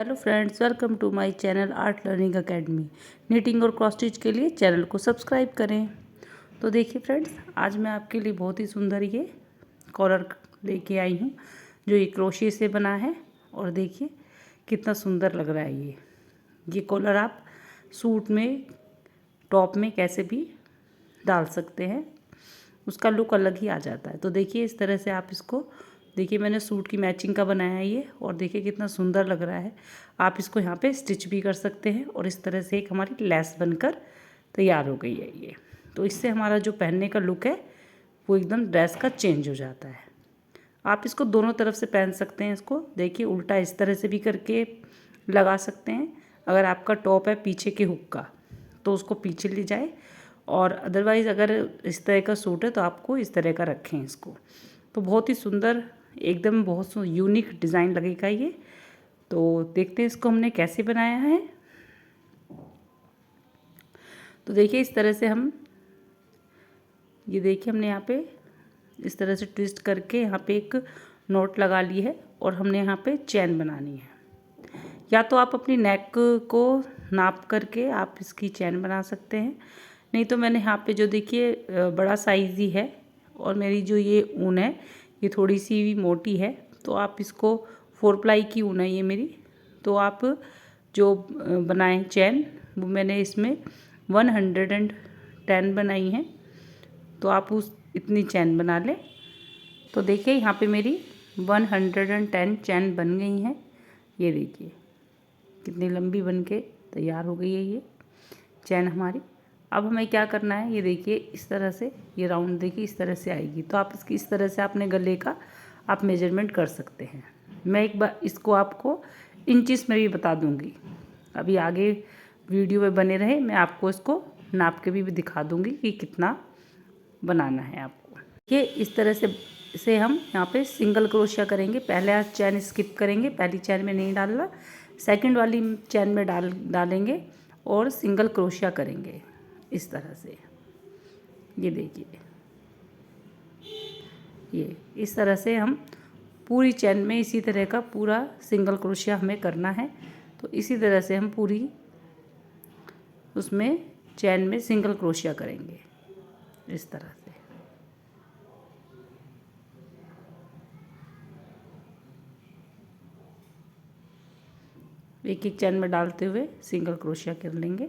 Hello friends, welcome to my channel art learning academy. Knitting और cross stitch के लिए channel को subscribe करें। तो देखिए फ्रेंड्स, आज मैं आपके लिए बहुत ही सुंदर ये कॉलर लेके आई हूँ जो ये क्रोशे से बना है। और देखिए कितना सुंदर लग रहा है ये कॉलर आप सूट में, टॉप में कैसे भी डाल सकते हैं, उसका लुक अलग ही आ जाता है। तो देखिए इस तरह से आप इसको देखिए, मैंने सूट की मैचिंग का बनाया है ये, और देखिए कितना सुंदर लग रहा है। आप इसको यहाँ पे स्टिच भी कर सकते हैं और इस तरह से एक हमारी लेस बनकर तैयार हो गई है ये। तो इससे हमारा जो पहनने का लुक है वो एकदम ड्रेस का चेंज हो जाता है। आप इसको दोनों तरफ से पहन सकते हैं। इसको देखिए उल्टा इस तरह से भी करके लगा सकते हैं। अगर आपका टॉप है पीछे के हुक का तो उसको पीछे ले जाए, और अदरवाइज़ अगर इस तरह का सूट है तो आपको इस तरह का रखें इसको। तो बहुत ही सुंदर, एकदम बहुत यूनिक डिज़ाइन लगेगा ये। तो देखते हैं इसको हमने कैसे बनाया है। तो देखिए इस तरह से हम ये देखिए हमने यहाँ पे इस तरह से ट्विस्ट करके यहाँ पे एक नोट लगा ली है, और हमने यहाँ पे चैन बनानी है। या तो आप अपनी नेक को नाप करके आप इसकी चैन बना सकते हैं, नहीं तो मैंने यहाँ पे जो देखिए बड़ा साइज़ ही है, और मेरी जो ये ऊन है ये थोड़ी सी भी मोटी है, तो आप इसको 4 प्लाई की ऊन है ये मेरी। तो आप जो बनाएं चैन, वो मैंने इसमें 110 बनाई है, तो आप उस इतनी चैन बना लें। तो देखिए यहाँ पे मेरी 110 चैन बन गई हैं। ये देखिए कितनी लंबी बन के तैयार हो गई है ये चैन हमारी। अब हमें क्या करना है, ये देखिए इस तरह से ये राउंड देखिए इस तरह से आएगी। तो आप इसकी इस तरह से अपने गले का आप मेजरमेंट कर सकते हैं। मैं एक बार इसको आपको इंचिस में भी बता दूंगी। अभी आगे वीडियो में बने रहे, मैं आपको इसको नाप के भी दिखा दूंगी कि कितना बनाना है आपको। ये इस तरह से हम यहाँ पे सिंगल क्रोशिया करेंगे। पहले चैन स्किप करेंगे, पहली चैन में नहीं डालना, सेकंड वाली चैन में डालेंगे और सिंगल क्रोशिया करेंगे इस तरह से। ये देखिए ये इस तरह से हम पूरी चैन में इसी तरह का पूरा सिंगल क्रोशिया हमें करना है। तो इसी तरह से हम पूरी उसमें चैन में सिंगल क्रोशिया करेंगे इस तरह से। एक एक चैन में डालते हुए सिंगल क्रोशिया कर लेंगे।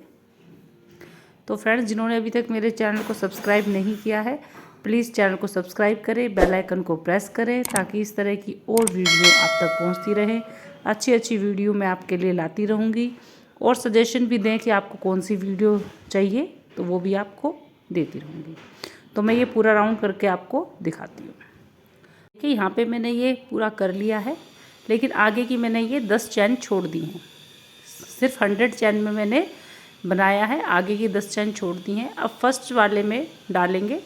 तो फ्रेंड्स, जिन्होंने अभी तक मेरे चैनल को सब्सक्राइब नहीं किया है, प्लीज़ चैनल को सब्सक्राइब करें, बेल आइकन को प्रेस करें, ताकि इस तरह की और वीडियो आप तक पहुंचती रहे। अच्छी अच्छी वीडियो मैं आपके लिए लाती रहूंगी, और सजेशन भी दें कि आपको कौन सी वीडियो चाहिए, तो वो भी आपको देती रहूँगी। तो मैं ये पूरा राउंड करके आपको दिखाती हूँ। देखिए यहाँ पर मैंने ये पूरा कर लिया है, लेकिन आगे की मैंने ये 10 चैन छोड़ दी हैं। सिर्फ 100 चैन में मैंने बनाया है, आगे की 10 चैन छोड़ दी हैं। अब फर्स्ट वाले में डालेंगे,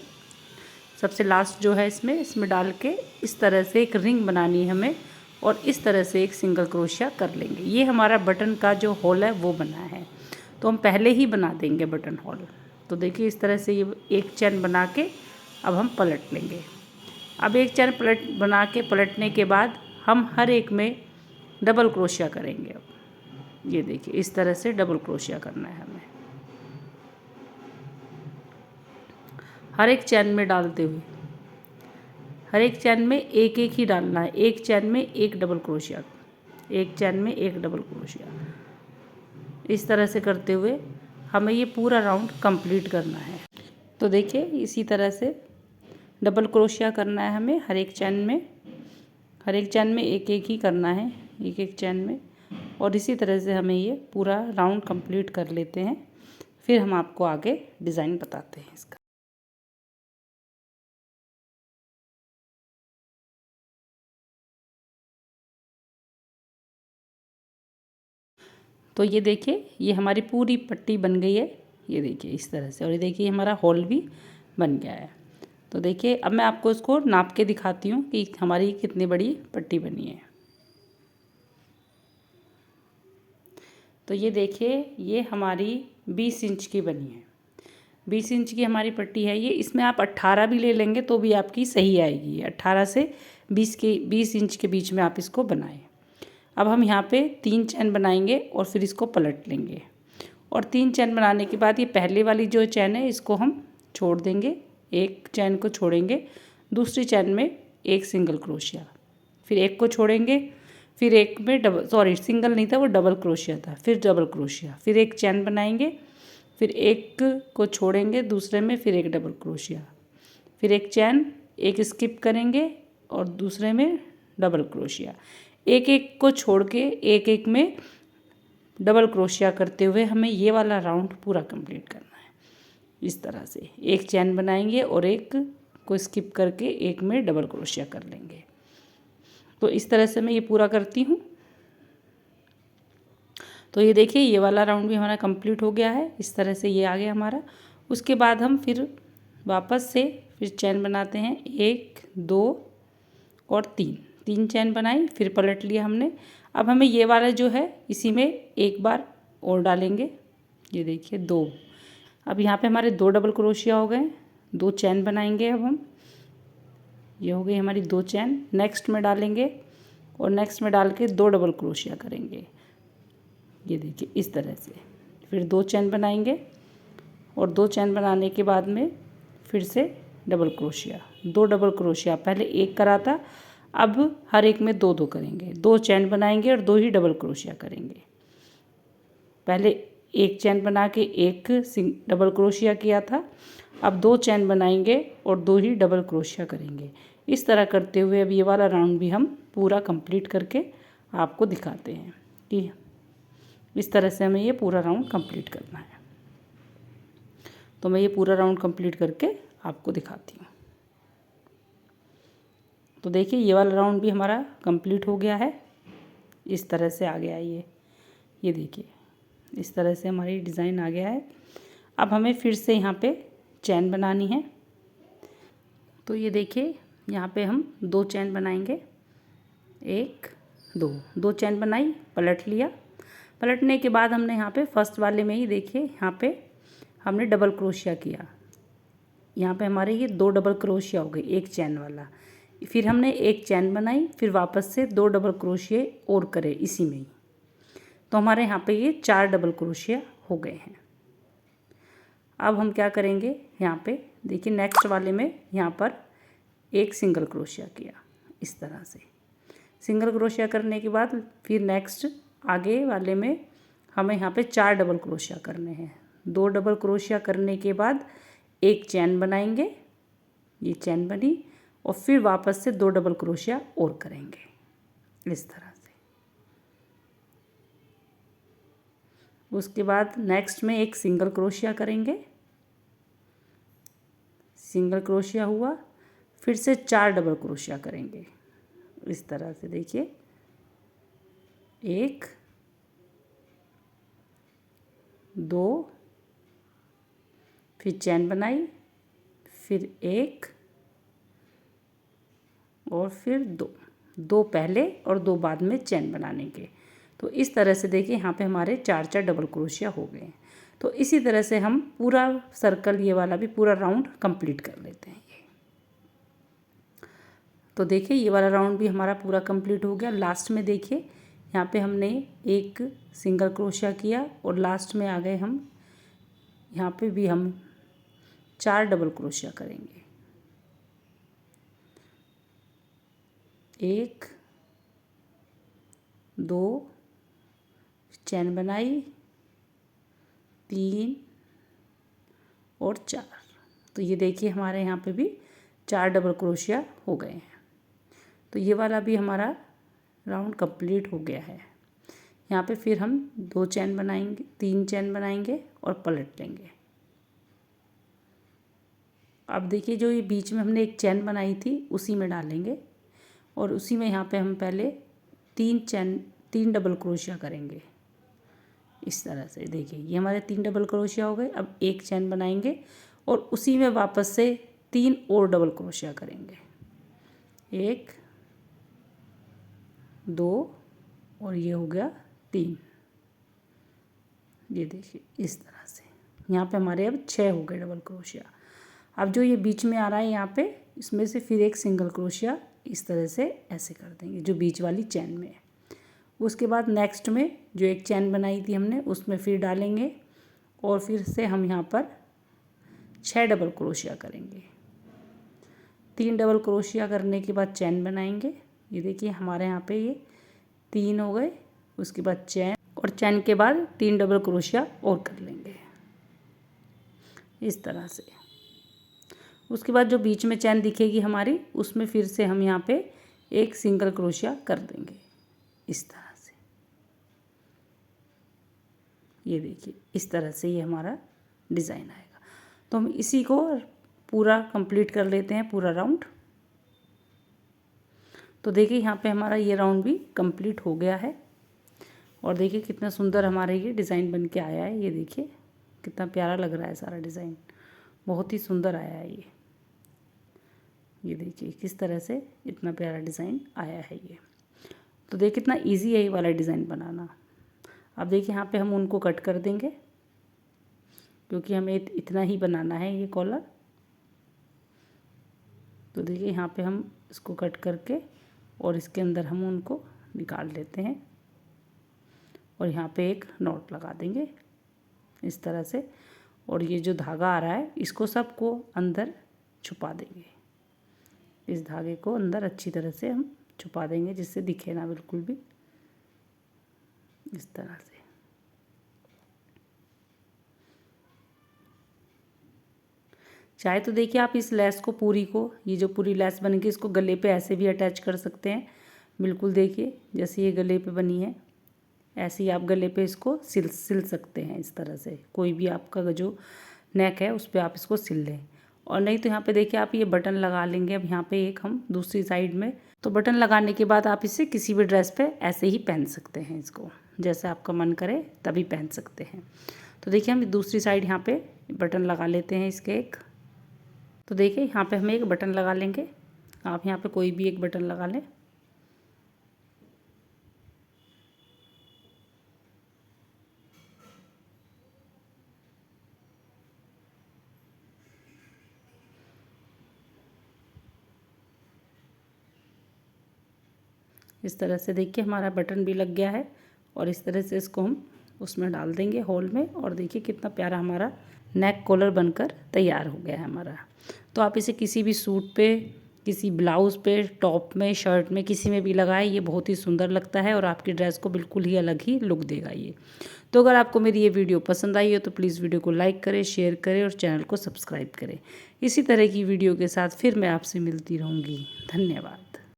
सबसे लास्ट जो है इसमें डाल के इस तरह से एक रिंग बनानी है हमें, और इस तरह से एक सिंगल क्रोशिया कर लेंगे। ये हमारा बटन का जो होल है वो बना है, तो हम पहले ही बना देंगे बटन होल। तो देखिए इस तरह से ये एक चैन बना के अब हम पलट लेंगे। अब एक चैन बना के पलटने के बाद हम हर एक में डबल क्रोशिया करेंगे। अब ये देखिए इस तरह से डबल क्रोशिया करना है हमें, हर एक चैन में डालते हुए। हर एक चैन में एक एक ही डालना है, एक चैन में एक डबल क्रोशिया, एक चैन में एक डबल क्रोशिया। इस तरह से करते हुए हमें ये पूरा राउंड कंप्लीट करना है। तो देखिए इसी तरह से डबल क्रोशिया करना है हमें हर एक चैन में। हर एक चैन में एक एक ही करना है, एक एक चैन में, और इसी तरह से हमें ये पूरा राउंड कंप्लीट कर लेते हैं। फिर हम आपको आगे डिज़ाइन बताते हैं इसका। तो ये देखिए ये हमारी पूरी पट्टी बन गई है, ये देखिए इस तरह से। और ये देखिए हमारा हॉल भी बन गया है। तो देखिए अब मैं आपको इसको नाप के दिखाती हूँ कि हमारी कितनी बड़ी पट्टी बनी है। तो ये देखिए ये हमारी 20 इंच की बनी है। 20 इंच की हमारी पट्टी है ये। इसमें आप 18 भी ले लेंगे तो भी आपकी सही आएगी। 18 से 20 इंच के बीच में आप इसको बनाएं। अब हम यहाँ पे 3 चैन बनाएंगे और फिर इसको पलट लेंगे। और 3 चैन बनाने के बाद ये पहले वाली जो चैन है इसको हम छोड़ देंगे, एक चैन को छोड़ेंगे, दूसरी चैन में एक सिंगल क्रोशिया, फिर एक को छोड़ेंगे, फिर एक में सिंगल नहीं था वो डबल क्रोशिया था, फिर डबल क्रोशिया, फिर एक चैन बनाएंगे, फिर एक को छोड़ेंगे दूसरे में, फिर एक डबल क्रोशिया, फिर एक चैन, एक स्किप करेंगे और दूसरे में डबल क्रोशिया, एक एक को छोड़ के एक एक में डबल क्रोशिया करते हुए हमें ये वाला राउंड पूरा कंप्लीट करना है। इस तरह से एक चैन बनाएंगे और एक को स्किप करके एक में डबल क्रोशिया कर लेंगे। तो इस तरह से मैं ये पूरा करती हूँ। तो ये देखिए ये वाला राउंड भी हमारा कंप्लीट हो गया है। इस तरह से ये आ गया हमारा। उसके बाद हम फिर वापस से फिर चैन बनाते हैं, 1 2 और 3 चैन बनाई, फिर पलट लिया हमने। अब हमें ये वाला जो है इसी में एक बार और डालेंगे, ये देखिए 2। अब यहाँ पे हमारे 2 डबल क्रोशिया हो गए, 2 चैन बनाएंगे। अब हम ये हो गई हमारी 2 चैन, नेक्स्ट में डालेंगे और नेक्स्ट में डाल के 2 डबल क्रोशिया करेंगे, ये देखिए इस तरह से। फिर 2 चैन बनाएंगे और 2 चैन बनाने के बाद में फिर से डबल क्रोशिया, 2 डबल क्रोशिया, पहले एक करा था, अब हर एक में 2 2 करेंगे, 2 चैन बनाएंगे और 2 ही डबल क्रोशिया करेंगे। पहले एक चैन बना के एक डबल क्रोशिया किया था, अब 2 चैन बनाएंगे और 2 ही डबल क्रोशिया करेंगे। इस तरह करते हुए अब ये वाला राउंड भी हम पूरा कंप्लीट करके आपको दिखाते हैं कि इस तरह से हमें ये पूरा राउंड कंप्लीट करना है। तो मैं ये पूरा राउंड कंप्लीट करके आपको दिखाती हूँ। तो देखिए ये वाला राउंड भी हमारा कंप्लीट हो गया है। इस तरह से आ गया ये देखिए इस तरह से हमारी डिज़ाइन आ गया है। अब हमें फिर से यहाँ पे चैन बनानी है। तो ये देखिए यहाँ पे हम 2 चैन बनाएंगे, 1 2 चैन बनाई, पलट लिया। पलटने के बाद हमने यहाँ पे फर्स्ट वाले में ही देखिए यहाँ पे हमने डबल क्रोशिया किया। यहाँ पे हमारे ये 2 डबल क्रोशिया हो गई, एक चैन वाला। फिर हमने एक चैन बनाई, फिर वापस से 2 डबल क्रोशिये और करे इसी में ही। तो हमारे यहाँ पे ये 4 डबल क्रोशिया हो गए हैं। अब हम क्या करेंगे, यहाँ पे देखिए नेक्स्ट वाले में यहाँ पर एक सिंगल क्रोशिया किया। इस तरह से सिंगल क्रोशिया करने के बाद फिर नेक्स्ट आगे वाले में हमें यहाँ पे 4 डबल क्रोशिया करने हैं। 2 डबल क्रोशिया करने के बाद एक चैन बनाएंगे, ये चैन बनी, और फिर वापस से 2 डबल क्रोशिया और करेंगे इस तरह से। उसके बाद नेक्स्ट में एक सिंगल क्रोशिया करेंगे, सिंगल क्रोशिया हुआ, फिर से 4 डबल क्रोशिया करेंगे इस तरह से। देखिए 1 2, फिर चैन बनाई, फिर 1 और फिर 2 पहले और 2 बाद में चैन बनाने के। तो इस तरह से देखिए यहाँ पे हमारे 4 डबल क्रोशिया हो गए। तो इसी तरह से हम पूरा सर्कल ये वाला भी पूरा राउंड कंप्लीट कर लेते हैं। तो देखिए ये वाला राउंड भी हमारा पूरा कंप्लीट हो गया। लास्ट में देखिए यहाँ पे हमने एक सिंगल क्रोशिया किया और लास्ट में आ गए हम, यहाँ पे भी हम 4 डबल क्रोशिया करेंगे। 1 2 चैन बनाई, 3 और 4। तो ये देखिए हमारे यहाँ पे भी 4 डबल क्रोशिया हो गए हैं। तो ये वाला भी हमारा राउंड कंप्लीट हो गया है। यहाँ पे फिर हम 2 चैन बनाएंगे, 3 चैन बनाएंगे और पलट लेंगे। अब देखिए जो ये बीच में हमने एक चैन बनाई थी उसी में डालेंगे और उसी में यहाँ पे हम पहले 3 डबल क्रोशिया करेंगे इस तरह से। देखिए ये हमारे 3 डबल क्रोशिया हो गए। अब एक चैन बनाएंगे और उसी में वापस से 3 और डबल क्रोशिया करेंगे, 1 2 और ये हो गया 3। ये देखिए इस तरह से यहाँ पे हमारे अब 6 हो गए डबल क्रोशिया। अब जो ये बीच में आ रहा है यहाँ पे, इसमें से फिर एक सिंगल क्रोशिया इस तरह से ऐसे कर देंगे जो बीच वाली चैन में है। उसके बाद नेक्स्ट में जो एक चैन बनाई थी हमने उसमें फिर डालेंगे और फिर से हम यहाँ पर 6 डबल क्रोशिया करेंगे। 3 डबल क्रोशिया करने के बाद चैन बनाएंगे। ये देखिए हमारे यहाँ पे ये 3 हो गए। उसके बाद चैन और चैन के बाद 3 डबल क्रोशिया और कर लेंगे इस तरह से। उसके बाद जो बीच में चैन दिखेगी हमारी उसमें फिर से हम यहाँ पे एक सिंगल क्रोशिया कर देंगे इस तरह से। ये देखिए इस तरह से ये हमारा डिज़ाइन आएगा। तो हम इसी को पूरा कंप्लीट कर लेते हैं, पूरा राउंड। तो देखिए यहाँ पे हमारा ये राउंड भी कंप्लीट हो गया है और देखिए कितना सुंदर हमारा ये डिज़ाइन बन के आया है। ये देखिए कितना प्यारा लग रहा है सारा डिज़ाइन, बहुत ही सुंदर आया है ये देखिए किस तरह से इतना प्यारा डिज़ाइन आया है ये। तो देखिए कितना इजी है ये वाला डिज़ाइन बनाना। अब देखिए यहाँ पे हम उनको कट कर देंगे क्योंकि हमें इतना ही बनाना है ये कॉलर। तो देखिए यहाँ पे हम इसको कट करके और इसके अंदर हम उनको निकाल लेते हैं और यहाँ पे एक नॉट लगा देंगे इस तरह से। और ये जो धागा आ रहा है इसको सबको अंदर छुपा देंगे। इस धागे को अंदर अच्छी तरह से हम छुपा देंगे जिससे दिखे ना बिल्कुल भी, इस तरह से। चाहे तो देखिए आप इस लेस को पूरी को, ये जो पूरी लेस बनेगी इसको गले पे ऐसे भी अटैच कर सकते हैं। बिल्कुल देखिए जैसे ये गले पे बनी है ऐसे ही आप गले पे इसको सिल सकते हैं इस तरह से। कोई भी आपका जो नेक है उस पर आप इसको सिल लें। और नहीं तो यहाँ पे देखिए आप ये बटन लगा लेंगे। अब यहाँ पे एक हम दूसरी साइड में, तो बटन लगाने के बाद आप इसे किसी भी ड्रेस पे ऐसे ही पहन सकते हैं, इसको जैसे आपका मन करे तभी पहन सकते हैं। तो देखिए हम दूसरी साइड यहाँ पे बटन लगा लेते हैं इसके एक। तो देखिए यहाँ पे हम एक बटन लगा लेंगे, आप यहाँ पे कोई भी एक बटन लगा लें। इस तरह से देखिए हमारा बटन भी लग गया है और इस तरह से इसको हम उसमें डाल देंगे होल में। और देखिए कितना प्यारा हमारा नेक कॉलर बनकर तैयार हो गया है हमारा। तो आप इसे किसी भी सूट पे, किसी ब्लाउज़ पे, टॉप में, शर्ट में, किसी में भी लगाएं, ये बहुत ही सुंदर लगता है और आपकी ड्रेस को बिल्कुल ही अलग ही लुक देगा ये। तो अगर आपको मेरी ये वीडियो पसंद आई हो तो प्लीज़ वीडियो को लाइक करें, शेयर करें और चैनल को सब्सक्राइब करें। इसी तरह की वीडियो के साथ फिर मैं आपसे मिलती रहूँगी। धन्यवाद।